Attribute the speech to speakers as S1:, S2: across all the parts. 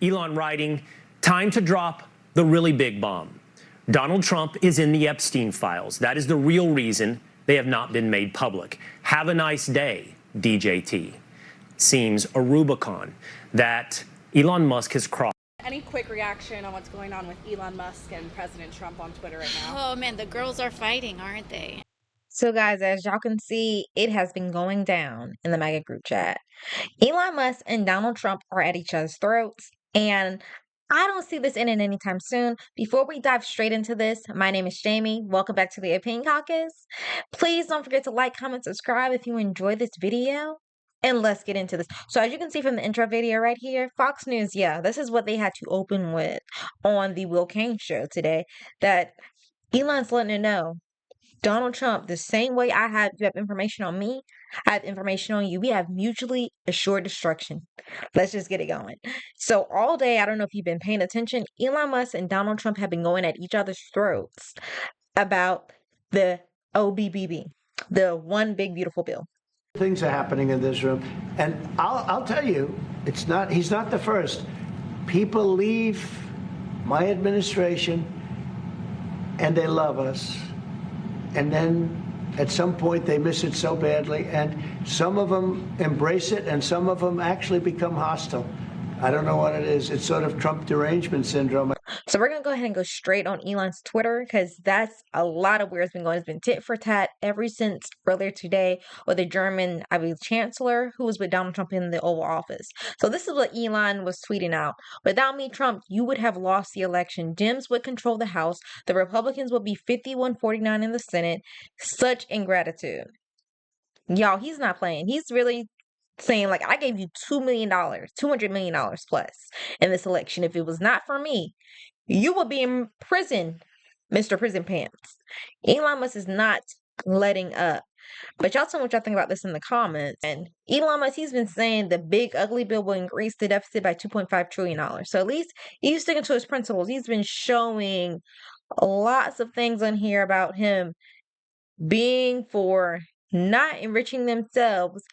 S1: Elon writing, time to drop the really big bomb. Donald Trump is in the Epstein files. That is the real reason they have not been made public. Have a nice day, DJT. Seems a Rubicon that Elon Musk has crossed.
S2: Any quick reaction on what's going on with Elon Musk and President Trump on Twitter right now?
S3: Oh man, the girls are fighting, aren't they?
S4: So, guys, as y'all can see, it has been going down in the mega group chat. Elon Musk and Donald Trump are at each other's throats, and I don't see this ending anytime soon. Before we dive straight into this, my name is Jamie. Welcome back to the Opinion Caucus. Please don't forget to like, comment, subscribe if you enjoyed this video. And let's get into this. So as you can see from the intro video right here, Fox News, yeah, this is what they had to open with on the Will Kane show today, that Elon's letting it know. Donald Trump, the same way you have information on me, I have information on you. We have mutually assured destruction. Let's just get it going. So all day, I don't know if you've been paying attention, Elon Musk and Donald Trump have been going at each other's throats about the OBBB, the One Big Beautiful Bill.
S5: Things are happening in this room, and I'll tell you, he's not the first. People leave my administration and they love us, and then at some point they miss it so badly, and some of them embrace it and some of them actually become hostile. I don't know what it is. It's sort of Trump derangement syndrome.
S4: So we're going to go ahead and go straight on Elon's Twitter, because that's a lot of where it's been going. It's been tit for tat ever since earlier today with the German, I believe, chancellor who was with Donald Trump in the Oval Office. So this is what Elon was tweeting out. Without me, Trump, you would have lost the election. Dems would control the House. The Republicans would be 51-49 in the Senate. Such ingratitude. Y'all, he's not playing. He's really saying, like, I gave you $2 million, $200 million plus in this election. If it was not for me, you would be in prison, Mr. Prison Pants. Elon Musk is not letting up. But y'all tell me what y'all think about this in the comments. And Elon Musk, he's been saying the big ugly bill will increase the deficit by $2.5 trillion. So at least he's sticking to his principles. He's been showing lots of things on here about him being for not enriching themselves,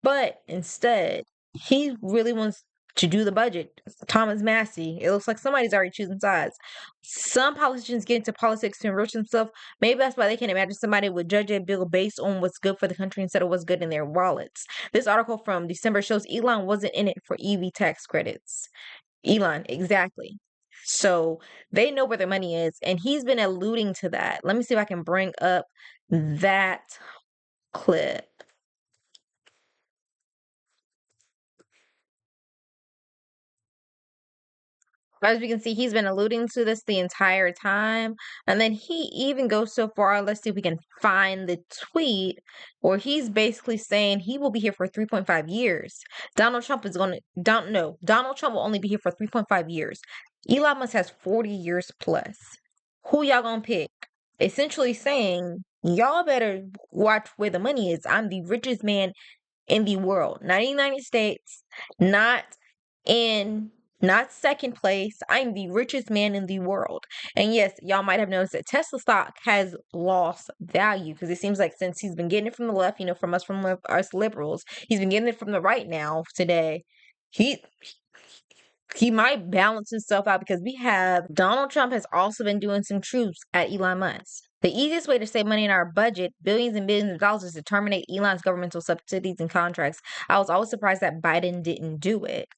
S4: but instead, he really wants to do the budget. Thomas Massey. It looks like somebody's already choosing sides. Some politicians get into politics to enrich themselves. Maybe that's why they can't imagine somebody would judge a bill based on what's good for the country instead of what's good in their wallets. This article from December shows Elon wasn't in it for EV tax credits. Elon, exactly. So they know where their money is, and he's been alluding to that. Let me see if I can bring up that clip. As you can see, he's been alluding to this the entire time. And then he even goes so far, let's see if we can find the tweet, where he's basically saying he will be here for 3.5 years. Donald Trump Donald Trump will only be here for 3.5 years. Elon Musk has 40 years plus. Who y'all gonna pick? Essentially saying, y'all better watch where the money is. I'm the richest man in the world. Not in the United States, not second place. I'm the richest man in the world. And yes, y'all might have noticed that Tesla stock has lost value, because it seems like since he's been getting it from the left, from us liberals, he's been getting it from the right now today. He might balance himself out, because Donald Trump has also been doing some troops at Elon Musk. The easiest way to save money in our budget, billions and billions of dollars, is to terminate Elon's governmental subsidies and contracts. I was always surprised that Biden didn't do it.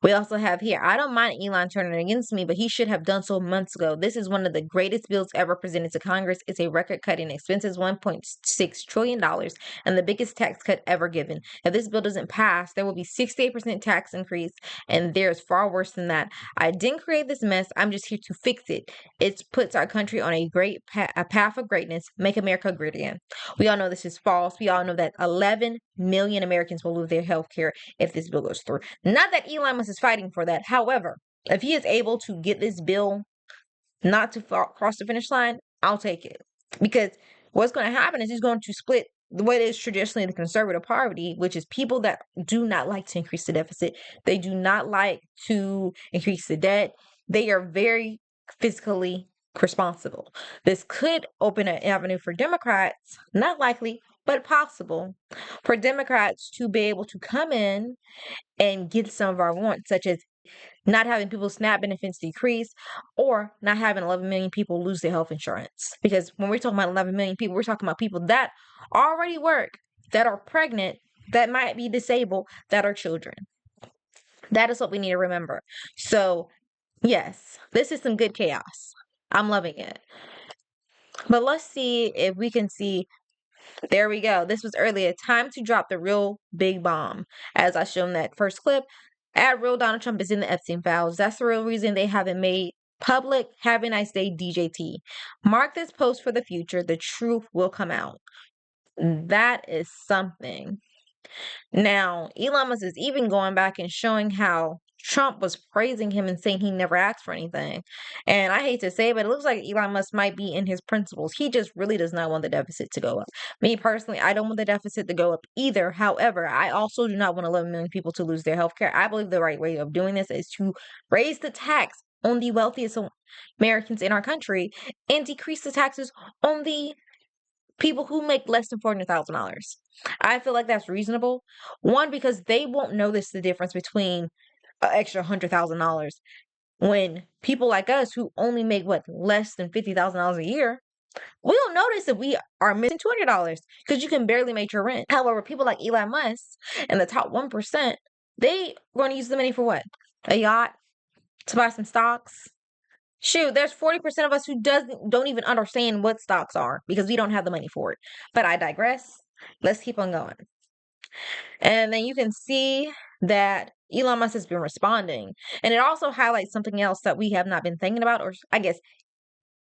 S4: We also have here, I don't mind Elon turning against me, but he should have done so months ago. This is one of the greatest bills ever presented to Congress. It's a record-cutting expenses, $1.6 trillion, and the biggest tax cut ever given. If this bill doesn't pass, there will be 68% tax increase, and there's far worse than that. I didn't create this mess. I'm just here to fix it. It puts our country on a path of greatness. Make America great again. We all know this is false. We all know that 11 million Americans will lose their health care if this bill goes through. Not that Elon Musk is fighting for that. However, if he is able to get this bill not to cross the finish line, I'll take it. Because what's going to happen is he's going to split what is traditionally the conservative party, which is people that do not like to increase the deficit. They do not like to increase the debt. They are very fiscally responsible. This could open an avenue for Democrats, not likely, but possible, for Democrats to be able to come in and get some of our wants, such as not having people's SNAP benefits decrease, or not having 11 million people lose their health insurance. Because when we're talking about 11 million people, we're talking about people that already work, that are pregnant, that might be disabled, that are children. That is what we need to remember. So, yes, this is some good chaos. I'm loving it. But let's see if we can see. There we go. This was earlier. Time to drop the real big bomb. As I showed in that first clip, at real Donald Trump is in the Epstein files. That's the real reason they haven't made public. Have a nice day, DJT. Mark this post for the future. The truth will come out. That is something. Now, Elon Musk is even going back and showing how Trump was praising him and saying he never asked for anything. And I hate to say it, but it looks like Elon Musk might be in his principles. He just really does not want the deficit to go up. Me personally, I don't want the deficit to go up either. However, I also do not want 11 million people to lose their health care. I believe the right way of doing this is to raise the tax on the wealthiest Americans in our country and decrease the taxes on the people who make less than $400,000. I feel like that's reasonable. One, because they won't notice the difference between an extra $100,000 when people like us who only make less than $50,000 a year, we'll notice if we are missing $200 because you can barely make your rent. However, people like Elon Musk and the top 1%, they going to use the money for what? A yacht, to buy some stocks. Shoot, there's 40% of us who don't even understand what stocks are because we don't have the money for it. But I digress. Let's keep on going. And then you can see that Elon Musk has been responding. And it also highlights something else that we have not been thinking about, or I guess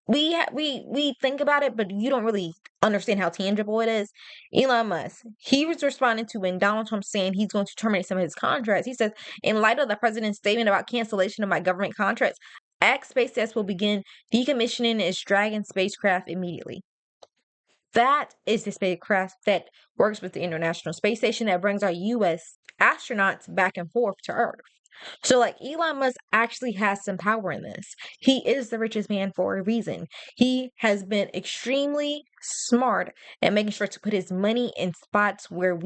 S4: we think about it, but you don't really understand how tangible it is. Elon Musk, he was responding to when Donald Trump saying he's going to terminate some of his contracts. He says, in light of the president's statement about cancellation of my government contracts, X SpaceX will begin decommissioning its Dragon spacecraft immediately. That is the spacecraft that works with the International Space Station that brings our U.S. astronauts back and forth to Earth. So, Elon Musk actually has some power in this. He is the richest man for a reason. He has been extremely smart at making sure to put his money in spots where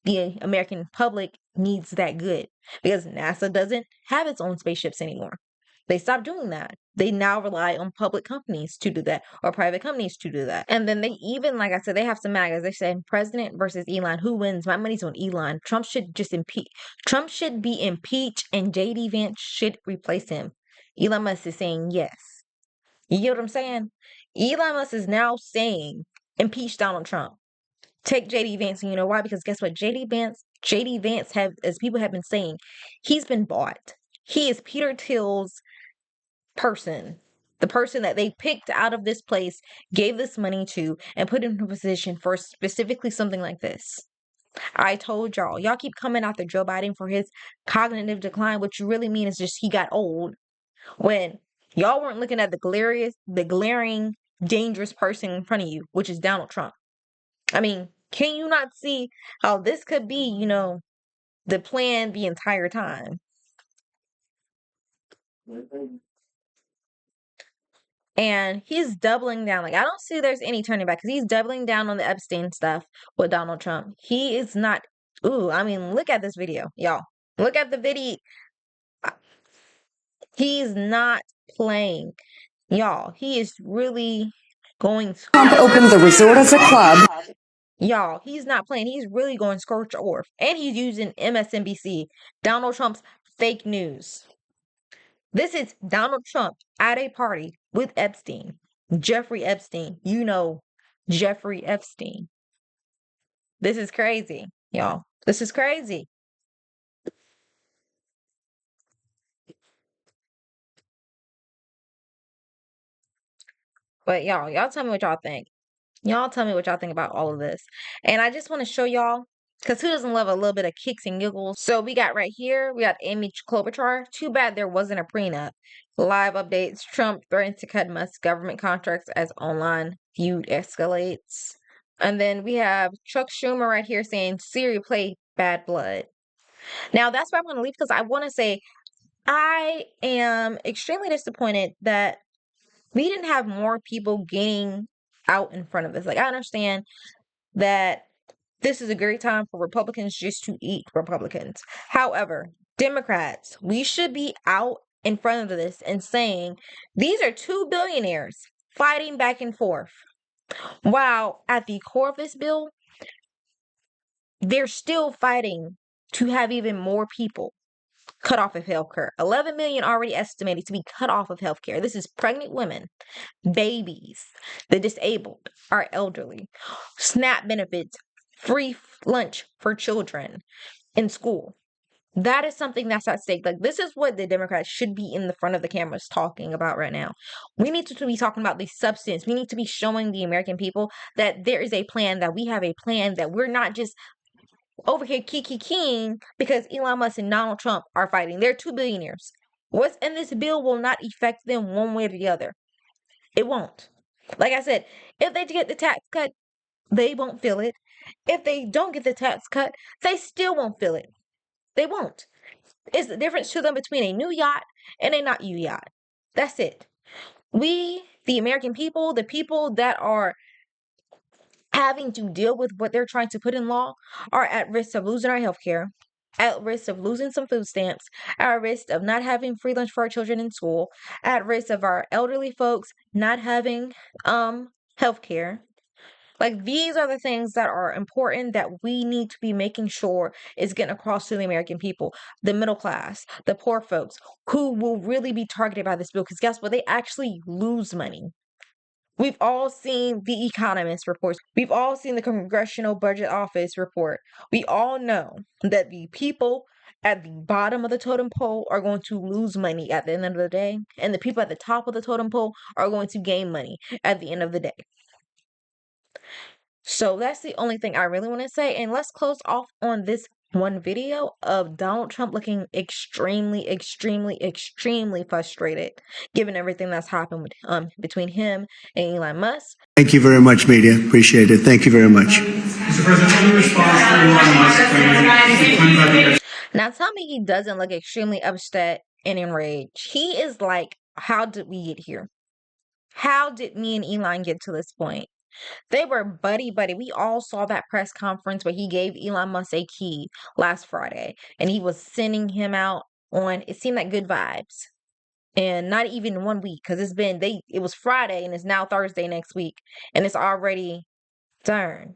S4: the American public needs that good. Because NASA doesn't have its own spaceships anymore. They stopped doing that. They now rely on public companies to do that or private companies to do that. And then they even, like I said, they have some magazines. They said President versus Elon. Who wins? My money's on Elon. Trump should just impeach. Trump should be impeached and JD Vance should replace him. Elon Musk is saying yes. You get what I'm saying? Elon Musk is now saying impeach Donald Trump. Take JD Vance, and you know why? Because guess what? JD Vance have, as people have been saying, he's been bought. He is Peter Thiel's person, the person that they picked out of this place, gave this money to, and put into a position for specifically something like this. I told y'all keep coming after Joe Biden for his cognitive decline. What you really mean is just he got old. When y'all weren't looking at the glaring, dangerous person in front of you, which is Donald Trump. I mean, can you not see how this could be, the plan the entire time? And he's doubling down. I don't see there's any turning back because he's doubling down on the Epstein stuff with Donald Trump. He is not. Look at this video, y'all. Look at the video. He's not playing, y'all. He is really going.
S6: Trump opened the resort as a club.
S4: Y'all, he's not playing. He's really going scorch earth. And he's using MSNBC, Donald Trump's fake news. This is Donald Trump at a party with Epstein. Jeffrey Epstein. Jeffrey Epstein. This is crazy, y'all. This is crazy. But y'all tell me what y'all think. Y'all tell me what y'all think about all of this. And I just want to show y'all, because who doesn't love a little bit of kicks and giggles? So we got right here, we got Amy Klobuchar. Too bad there wasn't a prenup. Live updates. Trump threatens to cut Musk's government contracts as online feud escalates. And then we have Chuck Schumer right here saying Siri play Bad Blood. Now that's where I'm going to leave because I want to say I am extremely disappointed that we didn't have more people getting out in front of this. I understand that this is a great time for Republicans just to eat Republicans. However, Democrats, we should be out in front of this and saying these are two billionaires fighting back and forth. While at the core of this bill, they're still fighting to have even more people cut off of healthcare. 11 million already estimated to be cut off of healthcare. This is pregnant women, babies, the disabled, our elderly, SNAP benefits, free lunch for children in school. That is something that's at stake. Like, this is what the Democrats should be in the front of the cameras talking about right now. We need to be talking about the substance. We need to be showing the American people that there is a plan, that we have a plan, that we're not just over here kikiing because Elon Musk and Donald Trump are fighting. They're two billionaires. What's in this bill will not affect them one way or the other. It won't. Like I said, if they get the tax cut, they won't feel it. If they don't get the tax cut, they still won't feel it. They won't. It's the difference to them between a new yacht and a not new yacht. That's it. We, the American people, the people that are having to deal with what they're trying to put in law, are at risk of losing our health care, at risk of losing some food stamps, at risk of not having free lunch for our children in school, at risk of our elderly folks not having health care. Like, these are the things that are important that we need to be making sure is getting across to the American people, the middle class, the poor folks, who will really be targeted by this bill. Because guess what? They actually lose money. We've all seen the Economist reports. We've all seen the Congressional Budget Office report. We all know that the people at the bottom of the totem pole are going to lose money at the end of the day, and the people at the top of the totem pole are going to gain money at the end of the day. So that's the only thing I really want to say. And let's close off on this one video of Donald Trump looking extremely, extremely, extremely frustrated, given everything that's happened with, between him and Elon Musk.
S5: Thank you very much, media. Appreciate it. Thank you very much.
S7: Mr. President, any response to Elon Musk?
S4: Now tell me he doesn't look extremely upset and enraged. He is like, how did we get here? How did me and Elon get to this point? They were buddy. We all saw that press conference where he gave Elon Musk a key last Friday, and he was sending him out on, it seemed like, good vibes. And not even 1 week, because it was Friday and it's now Thursday next week, and it's already darn.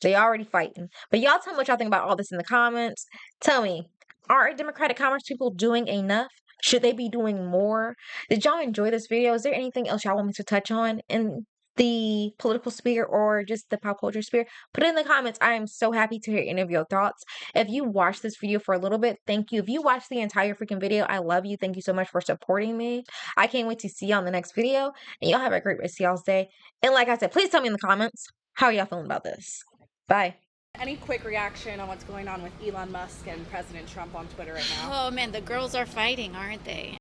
S4: They already fighting. But y'all tell me what y'all think about all this in the comments. Tell me, are Democratic Congress people doing enough? Should they be doing more? Did y'all enjoy this video? Is there anything else y'all want me to touch on in the political sphere or just the pop culture sphere? Put it in the comments. I am so happy to hear any of your thoughts. If you watched this video for a little bit, thank you. If you watched the entire freaking video, I love you. Thank you so much for supporting me. I can't wait to see y'all in the next video. And y'all have a great rest of y'all's day. And like I said, please tell me in the comments, how are y'all feeling about this? Bye.
S2: Any quick reaction on what's going on with Elon Musk and President Trump on Twitter right now?
S3: Oh man, the girls are fighting, aren't they?